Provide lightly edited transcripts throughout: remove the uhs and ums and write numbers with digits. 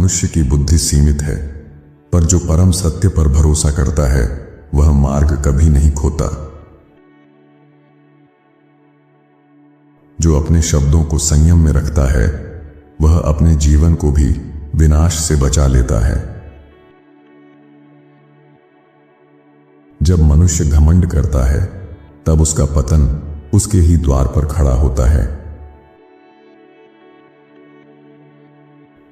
मनुष्य की बुद्धि सीमित है, पर जो परम सत्य पर भरोसा करता है वह मार्ग कभी नहीं खोता। जो अपने शब्दों को संयम में रखता है वह अपने जीवन को भी विनाश से बचा लेता है। जब मनुष्य घमंड करता है तब उसका पतन उसके ही द्वार पर खड़ा होता है।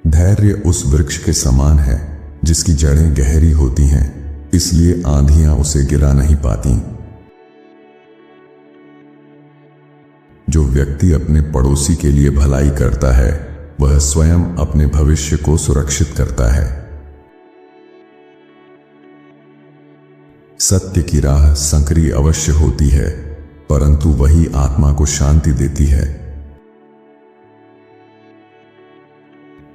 धैर्य उस वृक्ष के समान है जिसकी जड़ें गहरी होती हैं, इसलिए आंधियां उसे गिरा नहीं पाती। जो व्यक्ति अपने पड़ोसी के लिए भलाई करता है वह स्वयं अपने भविष्य को सुरक्षित करता है। सत्य की राह संकरी अवश्य होती है, परंतु वही आत्मा को शांति देती है।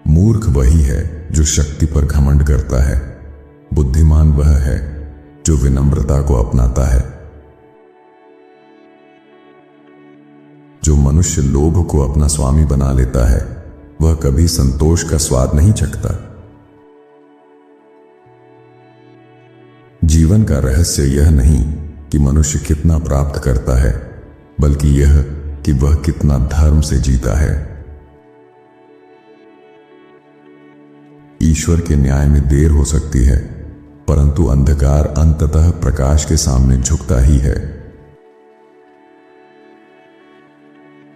मूर्ख वही है जो शक्ति पर घमंड करता है, बुद्धिमान वह है जो विनम्रता को अपनाता है। जो मनुष्य लोभ को अपना स्वामी बना लेता है वह कभी संतोष का स्वाद नहीं चखता। जीवन का रहस्य यह नहीं कि मनुष्य कितना प्राप्त करता है, बल्कि यह कि वह कितना धर्म से जीता है। ईश्वर के न्याय में देर हो सकती है, परंतु अंधकार अंततः प्रकाश के सामने झुकता ही है।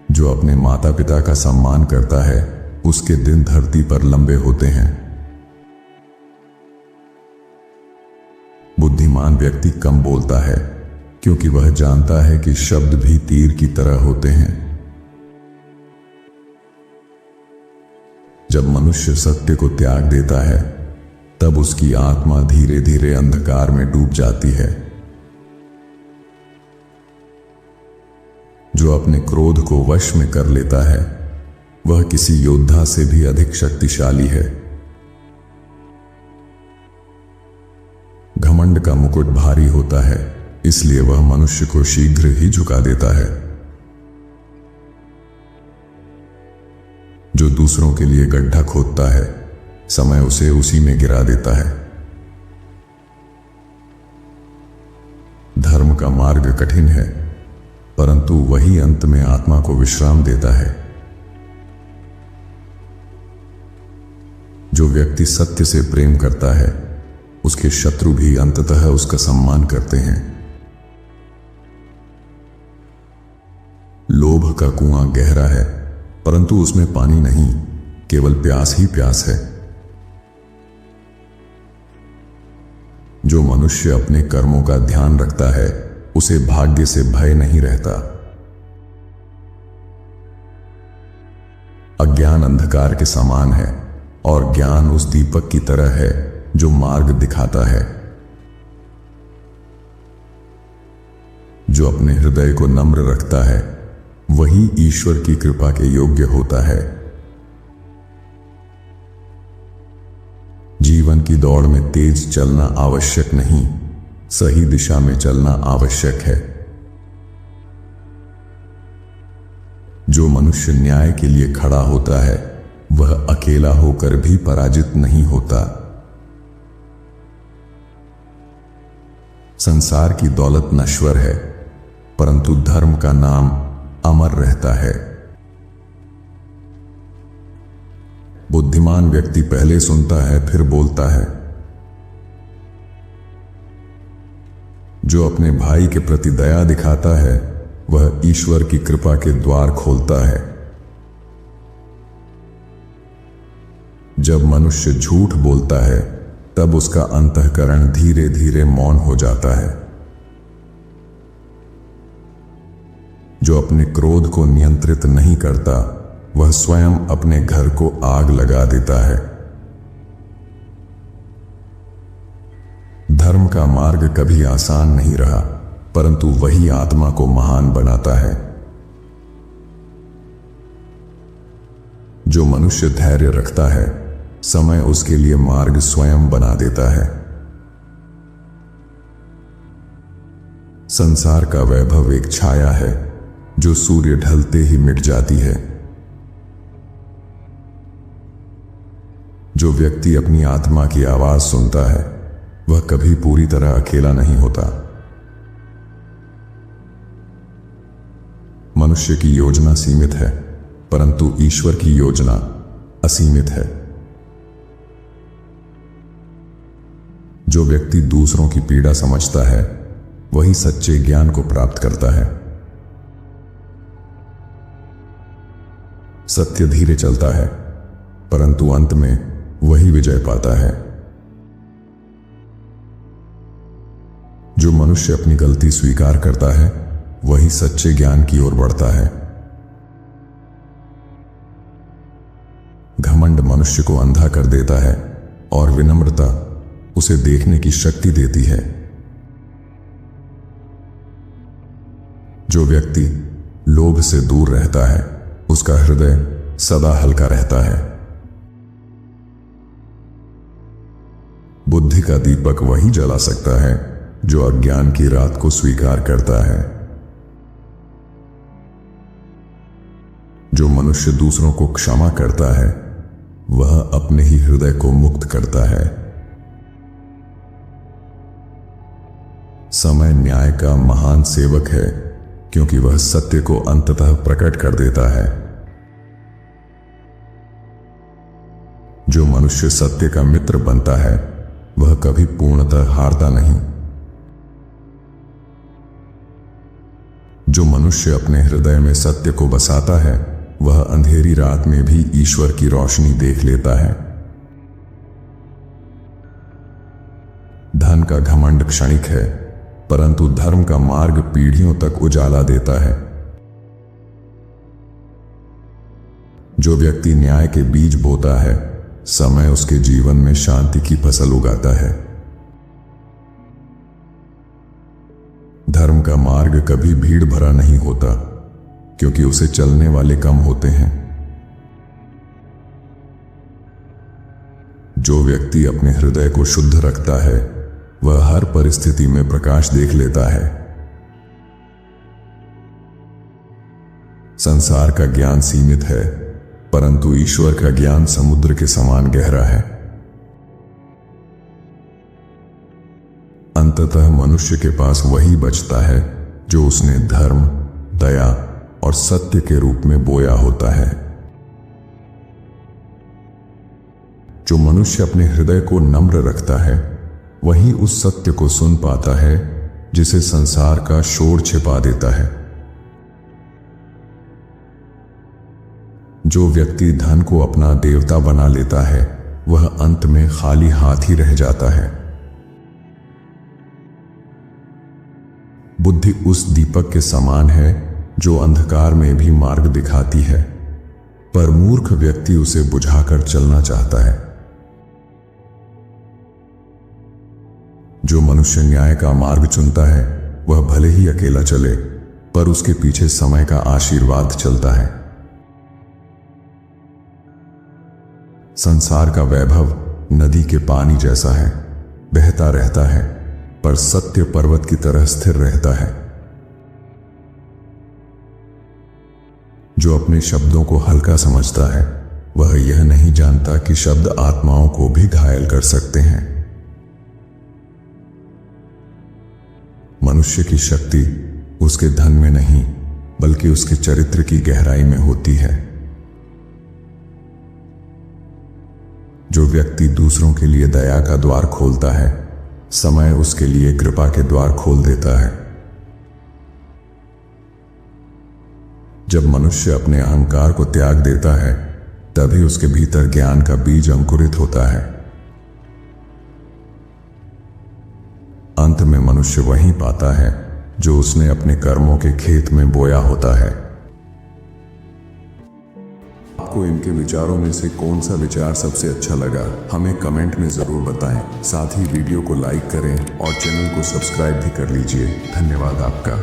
जो अपने माता पिता का सम्मान करता है उसके दिन धरती पर लंबे होते हैं। बुद्धिमान व्यक्ति कम बोलता है क्योंकि वह जानता है कि शब्द भी तीर की तरह होते हैं। जब मनुष्य सत्य को त्याग देता है तब उसकी आत्मा धीरे धीरे अंधकार में डूब जाती है। जो अपने क्रोध को वश में कर लेता है वह किसी योद्धा से भी अधिक शक्तिशाली है। घमंड का मुकुट भारी होता है, इसलिए वह मनुष्य को शीघ्र ही झुका देता है। जो दूसरों के लिए गड्ढा खोदता है समय उसे उसी में गिरा देता है। धर्म का मार्ग कठिन है, परंतु वही अंत में आत्मा को विश्राम देता है। जो व्यक्ति सत्य से प्रेम करता है उसके शत्रु भी अंततः उसका सम्मान करते हैं। लोभ का कुआं गहरा है, परंतु उसमें पानी नहीं, केवल प्यास ही प्यास है। जो मनुष्य अपने कर्मों का ध्यान रखता है उसे भाग्य से भय नहीं रहता। अज्ञान अंधकार के समान है और ज्ञान उस दीपक की तरह है जो मार्ग दिखाता है। जो अपने हृदय को नम्र रखता है वही ईश्वर की कृपा के योग्य होता है। जीवन की दौड़ में तेज चलना आवश्यक नहीं, सही दिशा में चलना आवश्यक है। जो मनुष्य न्याय के लिए खड़ा होता है वह अकेला होकर भी पराजित नहीं होता। संसार की दौलत नश्वर है, परंतु धर्म का नाम अमर रहता है। बुद्धिमान व्यक्ति पहले सुनता है फिर बोलता है। जो अपने भाई के प्रति दया दिखाता है वह ईश्वर की कृपा के द्वार खोलता है। जब मनुष्य झूठ बोलता है तब उसका अंतःकरण धीरे धीरे मौन हो जाता है। जो अपने क्रोध को नियंत्रित नहीं करता वह स्वयं अपने घर को आग लगा देता है। धर्म का मार्ग कभी आसान नहीं रहा, परंतु वही आत्मा को महान बनाता है। जो मनुष्य धैर्य रखता है समय उसके लिए मार्ग स्वयं बना देता है। संसार का वैभव एक छाया है जो सूर्य ढलते ही मिट जाती है। जो व्यक्ति अपनी आत्मा की आवाज सुनता है वह कभी पूरी तरह अकेला नहीं होता। मनुष्य की योजना सीमित है, परंतु ईश्वर की योजना असीमित है। जो व्यक्ति दूसरों की पीड़ा समझता है वही सच्चे ज्ञान को प्राप्त करता है। सत्य धीरे चलता है, परंतु अंत में वही विजय पाता है। जो मनुष्य अपनी गलती स्वीकार करता है वही सच्चे ज्ञान की ओर बढ़ता है। घमंड मनुष्य को अंधा कर देता है और विनम्रता उसे देखने की शक्ति देती है। जो व्यक्ति लोभ से दूर रहता है उसका हृदय सदा हल्का रहता है। बुद्धि का दीपक वही जला सकता है जो अज्ञान की रात को स्वीकार करता है। जो मनुष्य दूसरों को क्षमा करता है वह अपने ही हृदय को मुक्त करता है। समय न्याय का महान सेवक है क्योंकि वह सत्य को अंततः प्रकट कर देता है। जो मनुष्य सत्य का मित्र बनता है वह कभी पूर्णतः हारता नहीं। जो मनुष्य अपने हृदय में सत्य को बसाता है वह अंधेरी रात में भी ईश्वर की रोशनी देख लेता है। धन का घमंड क्षणिक है, परंतु धर्म का मार्ग पीढ़ियों तक उजाला देता है। जो व्यक्ति न्याय के बीज बोता है समय उसके जीवन में शांति की फसल उगाता है। धर्म का मार्ग कभी भीड़ भरा नहीं होता क्योंकि उसे चलने वाले कम होते हैं। जो व्यक्ति अपने हृदय को शुद्ध रखता है वह हर परिस्थिति में प्रकाश देख लेता है। संसार का ज्ञान सीमित है, परंतु ईश्वर का ज्ञान समुद्र के समान गहरा है। अंततः मनुष्य के पास वही बचता है जो उसने धर्म, दया और सत्य के रूप में बोया होता है। जो मनुष्य अपने हृदय को नम्र रखता है वही उस सत्य को सुन पाता है जिसे संसार का शोर छिपा देता है। जो व्यक्ति धन को अपना देवता बना लेता है वह अंत में खाली हाथ ही रह जाता है। बुद्धि उस दीपक के समान है जो अंधकार में भी मार्ग दिखाती है, पर मूर्ख व्यक्ति उसे बुझाकर चलना चाहता है। जो मनुष्य न्याय का मार्ग चुनता है वह भले ही अकेला चले, पर उसके पीछे समय का आशीर्वाद चलता है। संसार का वैभव नदी के पानी जैसा है, बहता रहता है, पर सत्य पर्वत की तरह स्थिर रहता है। जो अपने शब्दों को हल्का समझता है वह यह नहीं जानता कि शब्द आत्माओं को भी घायल कर सकते हैं। मनुष्य की शक्ति उसके धन में नहीं बल्कि उसके चरित्र की गहराई में होती है। जो व्यक्ति दूसरों के लिए दया का द्वार खोलता है समय उसके लिए कृपा के द्वार खोल देता है। जब मनुष्य अपने अहंकार को त्याग देता है तभी उसके भीतर ज्ञान का बीज अंकुरित होता है। अंत में मनुष्य वही पाता है जो उसने अपने कर्मों के खेत में बोया होता है। आपको इनके विचारों में से कौन सा विचार सबसे अच्छा लगा हमें कमेंट में जरूर बताएं। साथ ही वीडियो को लाइक करें और चैनल को सब्सक्राइब भी कर लीजिए। धन्यवाद आपका।